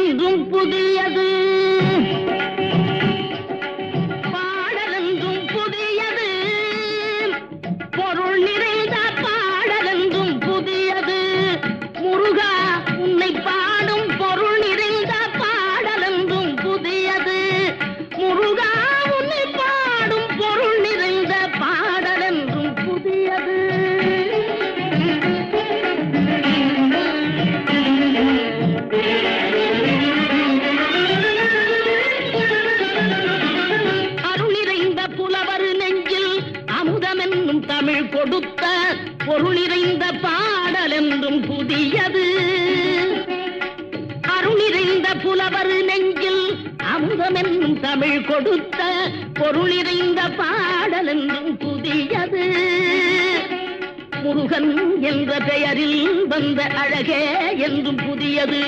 பாடலென்றும் புதியது பாடலென்றும் புதியது பொருள் நிறைந்த பாடலென்றும் புதியது முருகா உன்னை பாடும் பொருள் நிறைந்த பாடலென்றும் புதியது முருகா உன்னை பாடும் பொருள் நிறைந்த பாடலென்றும் புதியது தமிழ் கொடுத்த பொருள் நிறைந்த பாடல் என்றும் புதியது அருள் நிறைந்த புலவர் நெஞ்சில் அமுதம் என்னும் தமிழ் கொடுத்த பொருள் நிறைந்த பாடல் என்றும் புதியது முருகன் என்ற பெயரில் வந்த அழகே என்றும் புதியது